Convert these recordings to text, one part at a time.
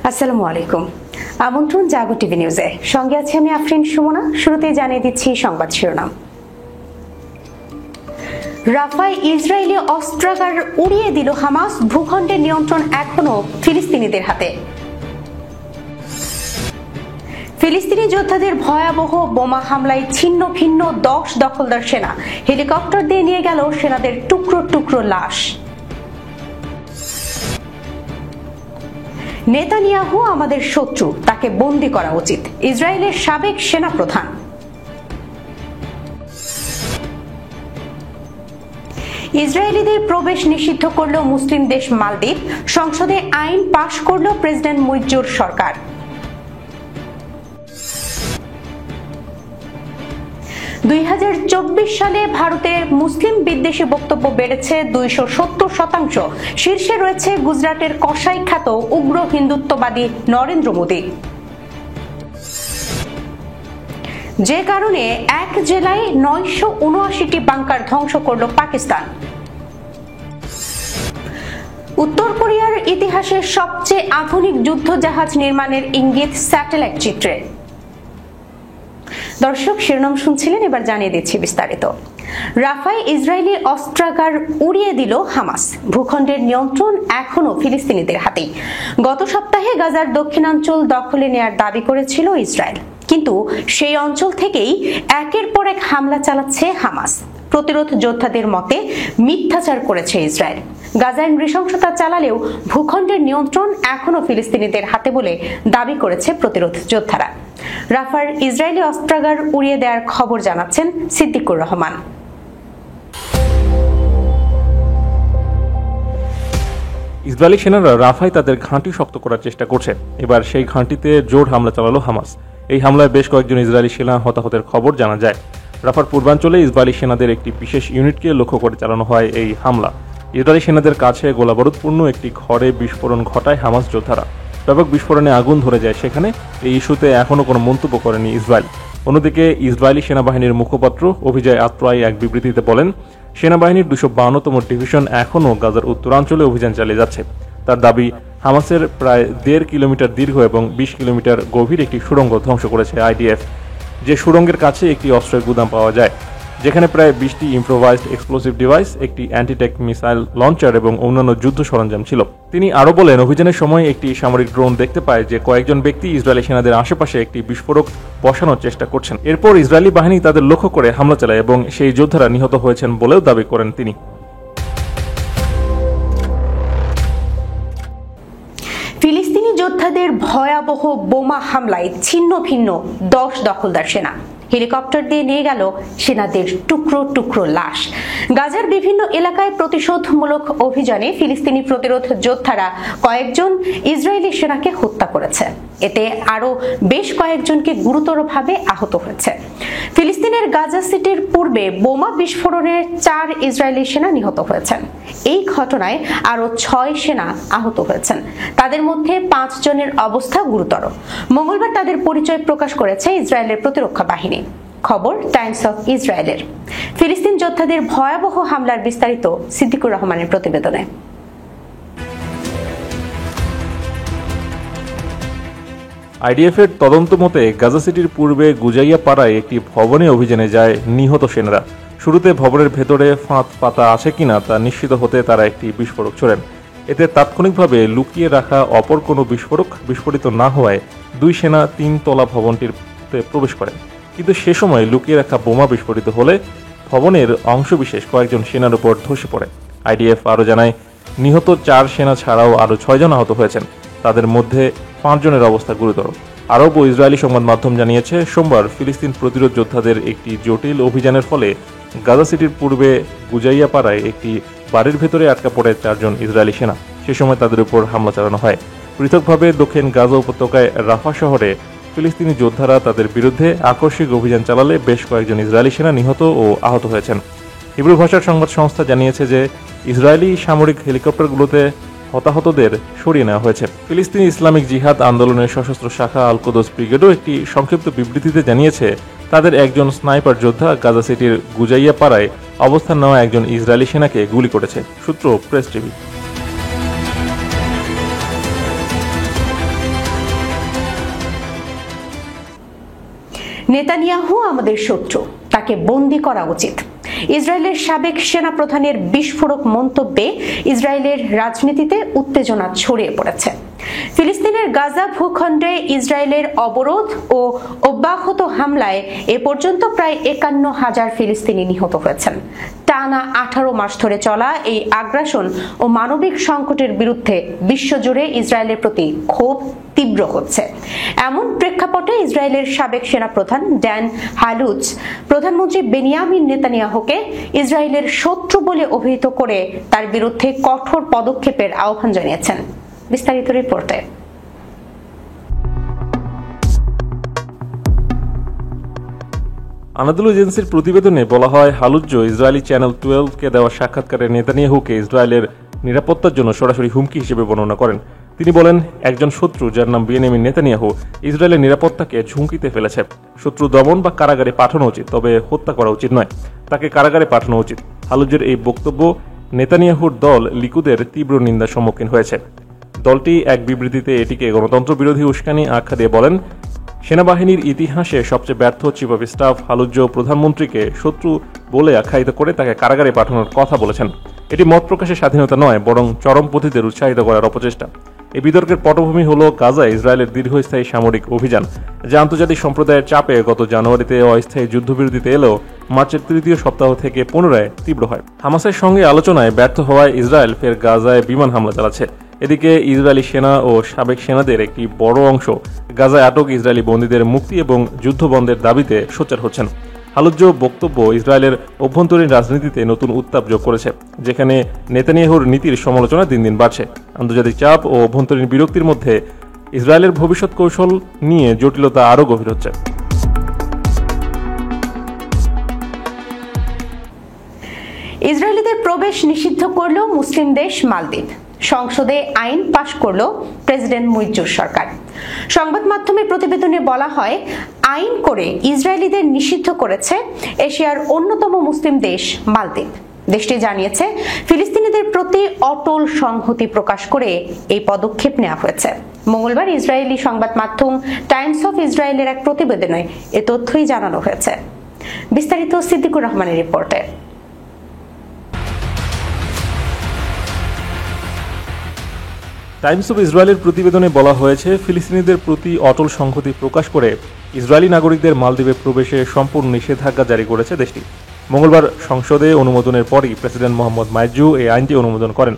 আসসালামু আলাইকুম। আমন্ত্রণ জাগো টিভি নিউজে, সঙ্গে আছি আমি আফরিন সুমনা। শুরুতেই জানিয়ে দিচ্ছি সংবাদ শিরোনাম। রাফায় ইসরায়েলি অস্ত্রাগার উড়িয়ে দিল হামাস, ভূখণ্ডের নিয়ন্ত্রণ এখনো ফিলিস্তিনিদের হাতে। ফিলিস্তিনি যোদ্ধাদের ভয়াবহ বোমা হামলায় ছিন্ন ভিন্ন 10 দখলদার সেনা, হেলিকপ্টার দিয়ে নিয়ে গেল সেনাদের টুকরো টুকরো লাশ। নেতানিয়াহু আমাদের শত্রু, তাকে বন্দী করা উচিত, ইসরায়েলের সাবেক সেনাপ্রধান। ইসরায়েলিদের প্রবেশ নিষিদ্ধ করল মুসলিম দেশ মালদ্বীপ, সংসদে আইন পাশ করল প্রেসিডেন্ট মুইজ্জুর সরকার। 2024 সালে ভারতের মুসলিম বিদ্বেষী বক্তব্য বেড়েছে 270%। শীর্ষে রয়েছে গুজরাটের কসাই খ্যাত উগ্র হিন্দুত্ববাদী নরেন্দ্র মোদী। যে কারণে এক জেলায় 979টি বাংকার ধ্বংস করল পাকিস্তান। উত্তর কোরিয়ার ইতিহাসের সবচেয়ে আধুনিক যুদ্ধ জাহাজ নির্মাণের ইঙ্গিত স্যাটেলাইট চিত্রে। দর্শক, শিরোনাম শুনছিলেন, এবার জানিয়ে দিচ্ছি বিস্তারিত। রাফায় ইসরায়েলি অস্ত্রাগার উড়িয়ে দিল হামাস, ভূখণ্ডের নিয়ন্ত্রণ এখনো ফিলিস্তিনিদের হাতেই। গত সপ্তাহে গাজার দক্ষিণাঞ্চল দখলে নেয়ার দাবি করেছিল ইসরায়েল, কিন্তু সেই অঞ্চল থেকেই একের পর এক হামলা চালাচ্ছে হামাস। প্রতিরোধ যোদ্ধাদের মতে মিথ্যাচার করেছে ইসরায়েল। গাজায় নৃশংসতা চালালেও ভূখণ্ডের নিয়ন্ত্রণ এখনো ফিলিস্তিনিদের হাতে বলে দাবি করেছে প্রতিরোধ যোদ্ধারা। রাফার ইসরায়েলি অস্ত্রাগার উড়িয়ে দেওয়ার খবর জানাচ্ছেন সিদ্দিকুর রহমান। ইসরায়েলি সেনারা রাফায় তাদের ঘাঁটি শক্ত করার চেষ্টা করছে। এবার সেই ঘাঁটিতে জোর হামলা চালালো হামাস। এই হামলায় বেশ কয়েকজন ইসরায়েলি সেনা হতাহতের খবর জানা যায়। রাফার পূর্বাঞ্চলে ইসরায়েলি সেনাদের একটি বিশেষ ইউনিটকে লক্ষ্য করে চালানো হয় এই হামলা। ইসরায়েলি সেনাদের কাছে গোলাবারুদপূর্ণ একটি ঘরে বিস্ফোরণ ঘটায় হামাস যোদ্ধারা। ব্যাপক বিস্ফোরণে আগুন ধরে যায় সেখানে। এই ইস্যুতে এখনও কোনো মন্তব্য করেনি ইসরায়েল। অন্যদিকে ইসরায়েলি সেনাবাহিনীর মুখপাত্র অভিজয় আত্রাই এক বিবৃতিতে বলেন, সেনাবাহিনীর 252তম ডিভিশন এখনও গাজার উত্তরাঞ্চলে অভিযান চালিয়ে যাচ্ছে। তার দাবি, হামাসের প্রায় 1.5 কিলোমিটার দীর্ঘ এবং 20 কিলোমিটার গভীর একটি সুড়ঙ্গ ধ্বংস করেছে আইডিএফ। যে সুড়ঙ্গের কাছে একটি অস্ত্রের গুদাম পাওয়া যায়, যেখানে প্রায় 20টি ইম্প্রোভাইজড এক্সপ্লোসিভ ডিভাইস, একটি অ্যান্টিট্যাঙ্ক মিসাইল লঞ্চার এবং অন্যান্য যুদ্ধ সরঞ্জাম ছিল। তিনি আরও বলেন, অভিযানের সময় একটি সামরিক ড্রোন দেখতে পায় যে কয়েকজন ব্যক্তি ইসরায়েলি সেনাদের আশেপাশে একটি বিস্ফোরক বসানোর চেষ্টা করছেন। এরপর ইসরায়েলি বাহিনী তাদের লক্ষ্য করে হামলা চালায় এবং সেই যোদ্ধারা নিহত হয়েছেন বলেও দাবি করেন তিনি। ফিলিস্তিনি যোদ্ধাদের ভয়াবহ বোমা হামলায় ছিন্ন ভিন্ন 10 দখলদার সেনা, হেলিকপ্টার দিয়ে নিয়ে গেল সেনাদের টুকরো টুকরো লাশ। গাজার বিভিন্ন এলাকায় প্রতিশোধমূলক অভিযানে ফিলিস্তিনি প্রতিরোধ যোদ্ধারা কয়েকজন ইসরায়েলি সেনাকে হত্যা করেছে। এতে আরো বেশ কয়েকজনকে গুরুতরভাবে আহত হয়েছে। ফিলিস্তিনের গাজা সিটির পূর্বে বোমা বিস্ফোরণে 4 ইসরায়েলি সেনা নিহত হয়েছেন। এই ঘটনায় আরো 6 সেনা আহত হয়েছেন। তাদের মধ্যে 5 জনের অবস্থা গুরুতর। মঙ্গলবার তাদের পরিচয় প্রকাশ করেছে ইসরায়েলের প্রতিরক্ষা বাহিনী। খবর টাইমস অফ ইসরায়েলের। ফিলিস্তিন যোদ্ধাদের ভয়াবহ হামলার বিস্তারিত সিদ্দিকুর রহমানের প্রতিবেদনে। আইডিএফের তদন্ত মতে গাজা সিটির পূর্বে গুজাইয়া পাড়ায় একটি ভবনে অভিযানে যায় নিহত সেনারা। শুরুতে ভবনের ভেতরে ফাঁদ পাতা আছে কিনা তা নিশ্চিত হতে তারা একটি বিস্ফোরক ছোড়েন। এতে তাৎক্ষণিকভাবে লুকিয়ে রাখা অপর কোনো বিস্ফোরক বিস্ফোরিত না হওয়ায় 2 সেনা 3 তলা ভবনটিতে প্রবেশ করেন। কিন্তু সে সময় লুকিয়ে রাখা বোমা বিস্ফোরিত হলে ভবনের অংশবিশেষ কয়েকজন সেনার উপর ধসে পড়ে। আইডিএফ আরও জানায়, নিহত 4 সেনা ছাড়াও আরও 6 জন আহত হয়েছেন। তাদের মধ্যে 5 জনের অবস্থা গুরুতর। আরব ও ইসরায়েলি সংবাদ মাধ্যম জানিয়েছে, সোমবার ফিলিস্তিন প্রতিরোধ যোদ্ধাদের একটি জটিল অভিযানের ফলে গাজা সিটির পূর্বে গুজাইয়া পাড়ায় একটি বাড়ির ভেতরে আটকা পড়ে 4 জন ইসরায়েলি সেনা। সে সময় তাদের উপর হামলা চালানো হয়। পৃথকভাবে দক্ষিণ গাজা উপত্যকায় রাফা শহরে ফিলিস্তিনি যোদ্ধারা তাদের বিরুদ্ধে আকস্মিক অভিযান চালালে বেশ কয়েকজন ইসরায়েলি সেনা নিহত ও আহত হয়েছেন। হিব্রু ভাষার সংবাদ সংস্থা জানিয়েছে যে ইসরায়েলি সামরিক হেলিকপ্টারগুলোতে হতাহতদের সরিয়ে নেওয়া হয়েছে। ফিলিস্তিনি ইসলামিক জিহাদ আন্দোলনের সশস্ত্র শাখা আল কুদস ব্রিগেডও একটি সংক্ষিপ্ত বিবৃতিতে জানিয়েছে, তাদের একজন স্নাইপার যোদ্ধা গাজা সিটির গুজাইয়া পাড়ায় অবস্থান নেওয়া একজন ইসরায়েলি সেনাকে গুলি করেছে। সূত্র প্রেস টিভি। নেতানিয়াহু আমাদের শত্রু, তাকে বন্দী করা উচিত। ইসরায়েলের সাবেক সেনাপ্রধানের বিস্ফোরক মন্তব্যে ইসরায়েলের রাজনীতিতে উত্তেজনা ছড়িয়ে পড়েছে। ফিলিস্তিনের গাজা ভূখণ্ডে ইসরায়েলের অবরোধ ও অব্যাহত হামলায় এ পর্যন্ত প্রায় ৫১,০০০ ফিলিস্তিনি নিহত হয়েছেন। টানা ১৮ মাস ধরে চলা এই আগ্রাসন ও মানবিক সংকটের বিরুদ্ধে বিশ্বজুড়ে ইসরায়েলের প্রতি ক্ষোভ তীব্র হচ্ছে। এমন প্রেক্ষাপটে ইসরায়েলের সাবেক সেনাপ্রধান ড্যান হালুজ প্রধানমন্ত্রী বেনিয়ামিন নেতানিয়াহুকে ইসরায়েলের শত্রু বলে অভিহিত করে তার বিরুদ্ধে কঠোর পদক্ষেপের আহ্বান জানিয়েছেন। বিস্তারিত রিপোর্টে। আনাদুল এজেন্সির প্রতিবেদনে বলা হয়, হালুজ্জ ইসরায়েলি চ্যানেল 12-কে দেওয়া সাক্ষাৎকারে নেতানিয়াহুকে ইসরায়েলের নিরাপত্তার জন্য সরাসরি হুমকি হিসেবে বর্ণনা করেন। তিনি বলেন, একজন শত্রু যার নাম বেনিয়ামিন নেতানিয়াহু ইসরায়েলের নিরাপত্তাকে ঝুঁকিতে ফেলেছে। শত্রু দমন বা কারাগারে পাঠানো উচিত, তবে হত্যা করা উচিত নয়। তাকে কারাগারে পাঠানো উচিত। হালুজ্জের এই বক্তব্য নেতানিয়াহুর দল লিকুদের তীব্র নিন্দার সম্মুখীন হয়েছে। দলটি এক বিবৃতিতে এটিকে গণতন্ত্র বিরোধী উস্কানি আখ্যা দিয়ে বলেন, সেনাবাহিনীর ইতিহাসে সবচেয়ে ব্যর্থ চিফ অফ স্টাফ হালুজ্জ প্রধানমন্ত্রীকে শত্রু বলে আখ্যায়িত করে তাকে কারাগারে পাঠানোর কথা বলেছেন। এটি মত প্রকাশের স্বাধীনতা নয়, বরং চরমপন্থীদের উৎসাহিত করার অপচেষ্টা। এই বিতর্কের পটভূমি হল গাজায় ইসরায়েলের দীর্ঘস্থায়ী সামরিক অভিযান, যা আন্তর্জাতিক সম্প্রদায়ের চাপে গত জানুয়ারিতে অস্থায়ী যুদ্ধবিরতিতে এলেও মার্চের তৃতীয় সপ্তাহ থেকে পুনরায় তীব্র হয়। হামাসের সঙ্গে আলোচনায় ব্যর্থ হওয়ায় ইসরায়েল ফের গাজায় বিমান হামলা চালাচ্ছে। এদিকে ইসরায়েলি সেনা ও সাবেক সেনাদের একটি বড় অংশ গাজায় আটক ইসরায়েলি বন্দীদের মুক্তি এবং যুদ্ধবন্ধের দাবিতে সোচ্চার হচ্ছেন। হালুজ্জ বক্তব্য ইসরায়েলের অভ্যন্তরীণ রাজনীতিতে নতুন উত্তাপ যোগ করেছে, যেখানে নেতানিয়াহুর নীতির সমালোচনা দিন দিন বাড়ছে। আন্তর্জাতিক চাপ ও অভ্যন্তরীণ বিরক্তির মধ্যে ইসরায়েলের ভবিষ্যৎ কৌশল নিয়ে জটিলতা আরও গভীর হচ্ছে। ইসরায়েলিদের প্রবেশ নিষিদ্ধ করল মুসলিম দেশ মালদ্বীপ। সংসদে আইন পাশ করল প্রেসিডেন্ট মুইজ্জুর সরকার। সংবাদ মাধ্যমের প্রতিবেদনে বলা হয়, আইন করে ইসরায়েলিদের নিষিদ্ধ করেছে এশিয়ার অন্যতম মুসলিম দেশ মালদ্বীপ। দেশটি জানিয়েছে, ফিলিস্তিনিদের প্রতি অটল সংহতি প্রকাশ করে এই পদক্ষেপ নেওয়া হয়েছে। মঙ্গলবার ইসরায়েলি সংবাদ মাধ্যম টাইমস অফ ইসরায়েলের এক প্রতিবেদনে এ তথ্যই জানানো হয়েছে। বিস্তারিত সিদ্দিকুর রহমানের রিপোর্টে। টাইমস অফ ইসরায়েলের প্রতিবেদনে বলা হয়েছে, ফিলিস্তিনিদের প্রতি অটল সংহতি প্রকাশ করে ইসরায়েলি নাগরিকদের মালদ্বীপে প্রবেশে সম্পূর্ণ নিষেধাজ্ঞা জারি করেছে দেশটি। মঙ্গলবার সংসদে অনুমোদনের পরই প্রেসিডেন্ট মোহাম্মদ মাইজু এই আইনটি অনুমোদন করেন।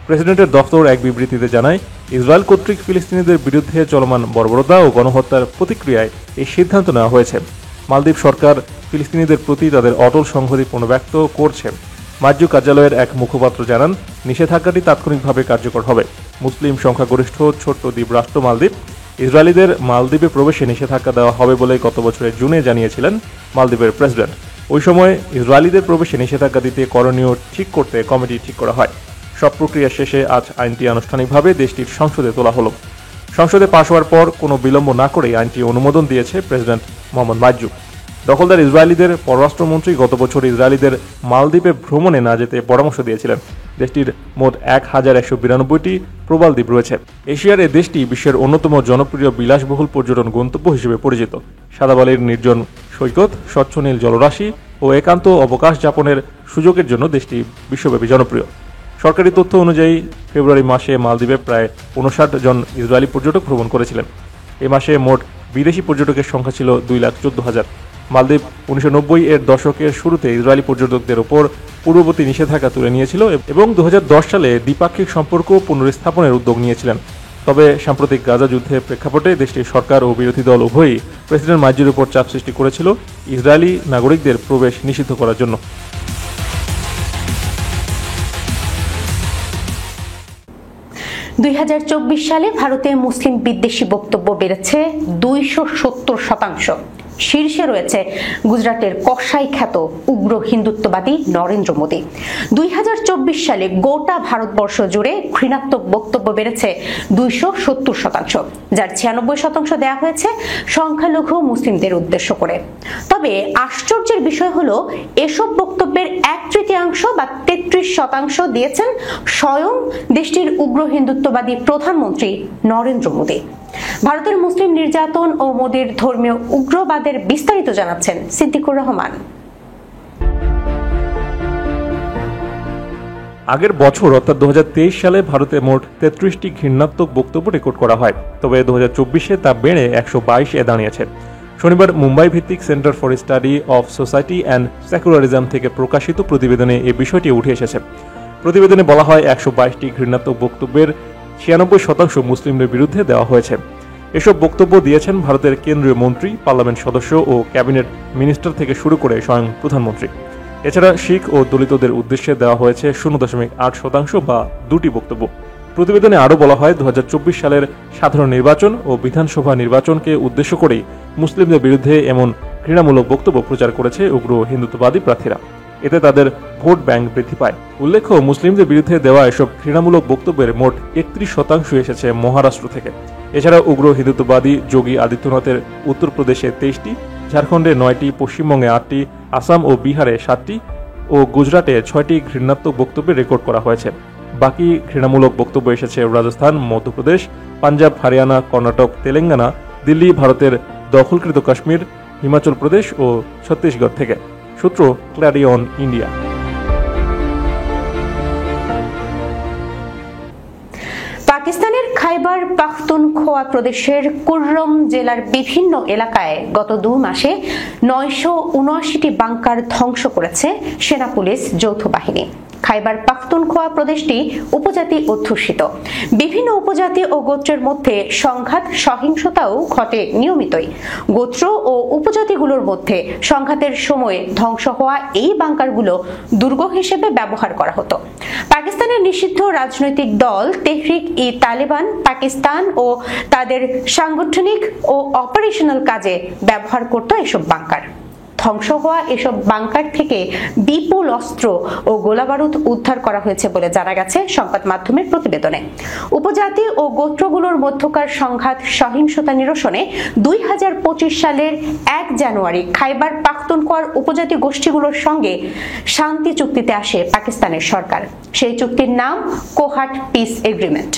প্রেসিডেন্টের দফতর এক বিবৃতিতে জানায়, ইসরায়েল কর্তৃক ফিলিস্তিনিদের বিরুদ্ধে চলমান বর্বরতা ও গণহত্যার প্রতিক্রিয়ায় এই সিদ্ধান্ত নেওয়া হয়েছে। মালদ্বীপ সরকার ফিলিস্তিনিদের প্রতি তাদের অটল সংহতি পুনর্ব্যক্ত করছে। মাইজু কার্যালয়ের এক মুখপাত্র জানান, নিষেধাজ্ঞাটি তাৎক্ষণিকভাবে কার্যকর হবে। মুসলিম সংখ্যাগরিষ্ঠ ছোট্ট দ্বীপ রাষ্ট্র মালদ্বীপ। ইসরায়েলিদের মালদ্বীপে প্রবেশে নিষেধাজ্ঞা দেওয়া হবে বলে গত বছরের জুনে জানিয়েছিলেন মালদ্বীপের প্রেসিডেন্ট। ওই সময় ইসরায়েলিদের প্রবেশে নিষেধাজ্ঞা দিতে করণীয় ঠিক করতে কমিটি ঠিক করা হয়। সব প্রক্রিয়া শেষে আজ আইনটি আনুষ্ঠানিকভাবে দেশটির সংসদে তোলা হলো। সংসদে পাশ হওয়ার পর কোনো বিলম্ব না করেই আইনটি অনুমোদন দিয়েছে প্রেসিডেন্ট মোহাম্মদ মাইজু। দখলদার ইসরায়েলিদের পররাষ্ট্রমন্ত্রী গত বছর ইসরায়েলিদের মালদ্বীপে ভ্রমণে না যেতে পরামর্শ দিয়েছিলেন। দেশটির মোট ১,১৯২টি প্রবাল দ্বীপ রয়েছে। এশিয়ার এই দেশটি বিশ্বের অন্যতম জনপ্রিয় বিলাসবহুল পর্যটন গন্তব্য হিসেবে পরিচিত। সাদাবালির নির্জন সৈকত, স্বচ্ছ নীল জলরাশি ও একান্ত অবকাশ যাপনের সুযোগের জন্য দেশটি বিশ্বব্যাপী জনপ্রিয়। সরকারি তথ্য অনুযায়ী ফেব্রুয়ারি মাসে মালদ্বীপে প্রায় ৫৯ জন ইসরায়েলি পর্যটক ভ্রমণ করেছিলেন। এ মাসে মোট বিদেশি পর্যটকের সংখ্যা ছিল ২,১৪,০০০। মালদ্বীপ ১৯৯০-এর দশকের শুরুতে ইসরায়েলি পর্যটকদের ওপর পূর্ববর্তী নিষেধাজ্ঞা তুলে নিয়েছিল এবং ২০১০ সালে দ্বিপাক্ষিক সম্পর্ক পুনরস্থাপনের উদ্যোগ নিয়েছিলেন। তবে সাম্প্রতিক গাজা যুদ্ধের প্রেক্ষাপটে দেশটির সরকার ও বিরোধী দল উভয়ই প্রেসিডেন্ট মাইজুর উপর চাপ সৃষ্টি করেছিল ইসরায়েলি নাগরিকদের প্রবেশ নিষিদ্ধ করার জন্য। ২০২৪ সালে ভারতে মুসলিম বিদ্বেষী বক্তব্য বেড়েছে ২৭০%। শীর্ষে রয়েছে গুজরাটের কসাই খ্যাত উগ্র হিন্দুত্ববাদী নরেন্দ্র মোদী। ২০২৪ সালে গোটা ভারতবর্ষ জুড়ে ঘৃণাত্মক বক্তব্য বেড়েছে ২৭০%, যার ৯৬% দেয়া হয়েছে সংখ্যালঘু মুসলিমদের উদ্দেশ্য করে। তবে আশ্চর্যের বিষয় হলো, এসব বক্তব্যের ১/৩ বা ৩৩% দিয়েছেন স্বয়ং দেশটির উগ্র হিন্দুত্ববাদী প্রধানমন্ত্রী নরেন্দ্র মোদী। ভারতের মুসলিম নির্যাতন ও মোদীর ধর্মীয় উগ্রবাদের আমাদের বিস্তারিত জানাচ্ছেন সিদ্দিকুর রহমান। আগের বছর অর্থাৎ 2023 সালে ভারতে মোট 33টি ঘৃণাত্মক বক্তব্য রেকর্ড করা হয়, তবে 2024-এ তা বেড়ে 122-এ দাঁড়িয়েছে। শনিবার মুম্বাই ভিত্তিক centre for study of society and secularism থেকে প্রকাশিত প্রতিবেদনে এই বিষয়টি উঠে এসেছে। প্রতিবেদনে বলা হয় 122টি ঘৃণাত্মক বক্তব্যের 96% মুসলিমদের বিরুদ্ধে দেওয়া হয়েছে। এসব বক্তব্য দিয়েছেন ভারতের কেন্দ্রীয় মন্ত্রী, পার্লামেন্ট সদস্য ও ক্যাবিনেট মিনিস্টার থেকে শুরু করে স্বয়ং প্রধানমন্ত্রী। এছাড়া শিখ ও দলিতদের উদ্দেশ্যে দেওয়া হয়েছে 0.8% বা 2টি বক্তব্য। প্রতিবেদনে আরও বলা হয় 2024 সালের সাধারণ নির্বাচন ও বিধানসভা নির্বাচনকে উদ্দেশ্য করেই মুসলিমদের বিরুদ্ধে এমন ঘৃণামূলক বক্তব্য প্রচার করেছে উগ্র হিন্দুত্ববাদী প্রার্থীরা। এতে তাদের ভোট ব্যাংক বৃদ্ধি পায়। উল্লেখ্য, মুসলিমদের বিরুদ্ধে দেওয়া এসব ঘৃণামূলক বক্তব্যের মোট 31% এসেছে মহারাষ্ট্র থেকে। এছাড়া উগ্র হিন্দুত্ববাদী যোগী আদিত্যনাথের উত্তরপ্রদেশে 23টি, ঝাড়খণ্ডে 9টি, পশ্চিমবঙ্গে 8টি, আসাম ও বিহারে 7টি ও গুজরাটে 6টি ঘৃণাত্মক বক্তব্যের রেকর্ড করা হয়েছে। বাকি ঘৃণামূলক বক্তব্য এসেছে রাজস্থান, মধ্যপ্রদেশ, পাঞ্জাব, হরিয়ানা, কর্ণাটক, তেলেঙ্গানা, দিল্লি, ভারতের দখলকৃত কাশ্মীর, হিমাচল প্রদেশ ও ছত্তিশগড় থেকে। সূত্র ক্ল্যারিয়ন ইন্ডিয়া। পাকিস্তানের খাইবার পাখতুনখোয়া প্রদেশের কুররম জেলার বিভিন্ন এলাকায় গত 2 মাসে 979টি বাংকার ধ্বংস করেছে সেনা পুলিশ যৌথ বাহিনী। খাইবার পাখতুনখোয়া প্রদেশটি উপজাতি অধ্যুষিত। বিভিন্ন উপজাতি ও গোত্রের মধ্যে সংঘাত, সহিংসতাও ঘটে নিয়মিতই। গোত্র ও উপজাতিগুলোর মধ্যে সংঘাতের সময় ধ্বংস হওয়া এই বাংকারগুলো দুর্গ হিসেবে ব্যবহার করা হতো। পাকিস্তানের নিষিদ্ধ রাজনৈতিক দল তেহরিক-ই-তালেবান পাকিস্তান ও তাদের সাংগঠনিক ও অপারেশনাল কাজে ব্যবহার করত এসব বাংকার। ধ্বংস হওয়া এসব বাংকার থেকে বিপুল অস্ত্র ও গোলাবারুদ উদ্ধার করা হয়েছে বলে জানা গেছে সংবাদ মাধ্যমের প্রতিবেদনে। উপজাতি ও গোত্রগুলোর মধ্যকার সংঘাত, সহিংসতা নিরসনে 2025 সালের 1 জানুয়ারি খাইবার পাখতুনখোয়ার উপজাতি গোষ্ঠীগুলোর সঙ্গে শান্তি চুক্তিতে আসে পাকিস্তানের সরকার। সেই চুক্তির নাম কোহাট পিস এগ্রিমেন্ট।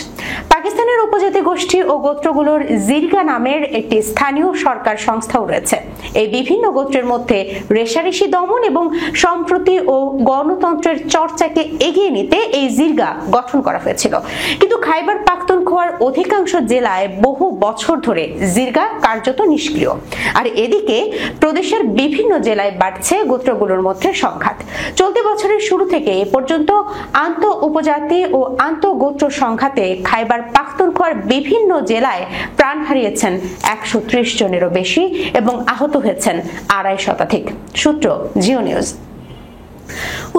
পাকিস্তানের উপজাতি গোষ্ঠী ও গোত্রগুলোর জিরগা নামের একটি স্থানীয় সরকার সংস্থাও রয়েছে। এই বিভিন্ন গোত্রের মধ্যে রেশারেশি দমন এবং সম্প্রতি ও গণতন্ত্রের চর্চাকে এগিয়ে নিতে এই জিরগা গঠন করা হয়েছিল। কিন্তু খাইবার পাখতুনখোয়ার অধিকাংশ জেলায় বহু বছর ধরে জিরগা কার্যত নিষ্ক্রিয়। আর এদিকে প্রদেশের বিভিন্ন জেলায় বাড়ছে গোত্রগুলোর মধ্যে সংঘাত। চলতি বছরের শুরু থেকে এ পর্যন্ত আন্তঃ উপজাতি ও আন্তঃ গোত্র সংঘাতে খাইবার পাখতুনখোয়ার বিভিন্ন জেলায় প্রাণ হারিয়েছেন 130 জনেরও বেশি এবং আহত হয়েছেন 250 শতাধিক। সূত্র জিও নিউজ।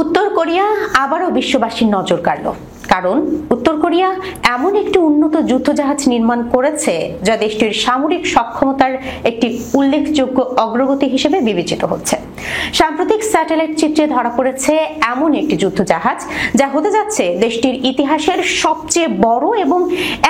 উত্তর কোরিয়া আবারও বিশ্ববাসীর নজর কাড়ল, কারণ উত্তর কোরিয়া এমন একটি উন্নত যুদ্ধজাহাজ নির্মাণ করেছে যা দেশটির সামরিক সক্ষমতার একটি উল্লেখযোগ্য অগ্রগতি হিসেবে বিবেচিত হচ্ছে। সাম্প্রতিক স্যাটেলাইট চিত্রে ধরা পড়েছে এমন একটি যুদ্ধজাহাজ যা হতে যাচ্ছে দেশটির ইতিহাসের সবচেয়ে বড় এবং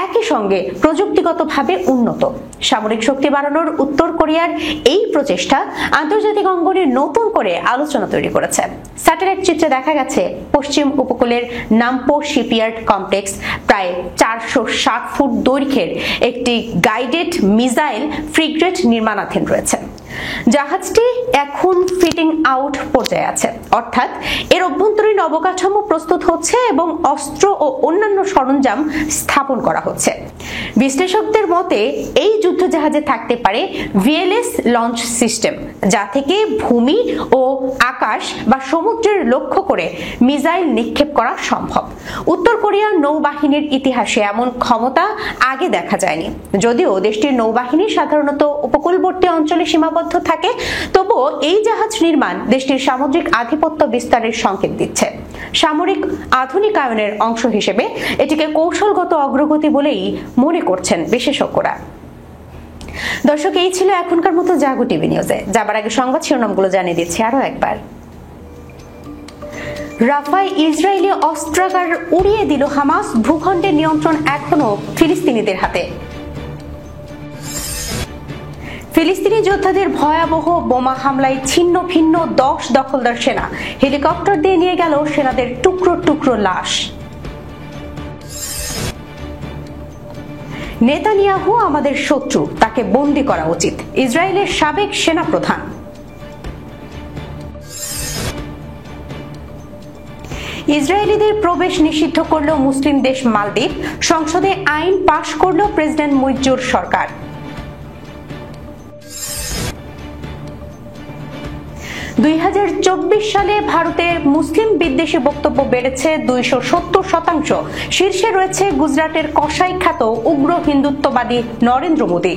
একই সঙ্গে প্রযুক্তিগতভাবে উন্নত। সামরিক শক্তি বাড়ানোর উত্তর কোরিয়ার এই প্রচেষ্টা আন্তর্জাতিক অঙ্গনে নতুন করে আলোচনা তৈরি করেছে। স্যাটেলাইট চিত্রে দেখা গেছে পশ্চিম উপকূলের নামপো শিপইয়ার্ড কমপ্লেক্স প্রায় 460 ফুট দৈর্ঘ্যের একটি গাইডেড মিসাইল ফ্রিগেট নির্মাণাধীন রয়েছে। জাহাজটি এখন ফিটিং আউট পর্যায়ে আছে, অর্থাৎ এর অভ্যন্তরীণ অবকাঠামো প্রস্তুত হচ্ছে এবং অস্ত্র ও অন্যান্য সরঞ্জাম স্থাপন করা হচ্ছে। বিশ্লেষকদের মতে এই যুদ্ধজাহাজে থাকতে পারে ভিএলএস লঞ্চ সিস্টেম, যা থেকে ভূমি ও আকাশ বা সমুদ্রের লক্ষ্য করে মিসাইল নিক্ষেপ করা সম্ভব। উত্তর কোরিয়ার নৌবাহিনীর ইতিহাসে এমন ক্ষমতা আগে দেখা যায়নি। যদিও দেশটির নৌবাহিনী সাধারণত উপকূলবর্তী অঞ্চলে সীমাবদ্ধ থাকে, তবুও এই জাহাজ নির্মাণ দেশটির সামুদ্রিক আধিপত্য বিস্তারের সংকেত দিচ্ছে। সামরিক আধুনিকায়নের অংশ হিসেবে এটিকে কৌশলগত অগ্রগতি বলেই মনে করছেন বিশেষজ্ঞরা। দর্শক, এই ছিল এখনকার মতো জাগো টিভি নিউজে। যাবার আগে সংবাদ শিরোনামগুলো জানিয়ে দিচ্ছি আরো একবার। রাফায় ইসরায়েলি অস্ত্রাগার উড়িয়ে দিল হামাস, ভূখণ্ডের নিয়ন্ত্রণ এখনো ফিলিস্তিনিদের হাতে। ফিলিস্তিনি যোদ্ধাদের ভয়াবহ বোমা হামলায় ছিন্ন ভিন্ন 10 দখলদার সেনা, হেলিকপ্টার দিয়ে নিয়ে গেল সেনাদের টুকরো টুকরো লাশ। নেতানিয়াহু আমাদের শত্রু, তাকে বন্দী করা উচিত, ইসরায়েলের সাবেক সেনাপ্রধান। ইসরায়েলিদের প্রবেশ নিষিদ্ধ করল মুসলিম দেশ মালদ্বীপ, সংসদে আইন পাশ করল প্রেসিডেন্ট মুইজ্জুর সরকার। দুই সালে ভারতে মুসলিম বিদ্বেষী বক্তব্য বেড়েছে 270%। শীর্ষে রয়েছে গুজরাটের কসাই খ্যাত উগ্র হিন্দুত্ববাদী নরেন্দ্র মোদী।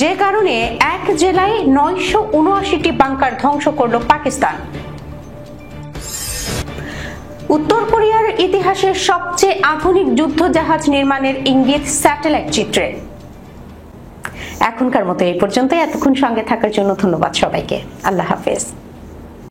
যে কারণে এক জেলায় 979টি বাংকার ধ্বংস করল পাকিস্তান। উত্তর কোরিয়ার ইতিহাসের সবচেয়ে আধুনিক যুদ্ধ জাহাজ নির্মাণের ইঙ্গিত স্যাটেলাইট চিত্রে। এখনকার মতো এই পর্যন্তই। এতক্ষণ সঙ্গে থাকার জন্য ধন্যবাদ সবাইকে। আল্লাহ হাফেজ।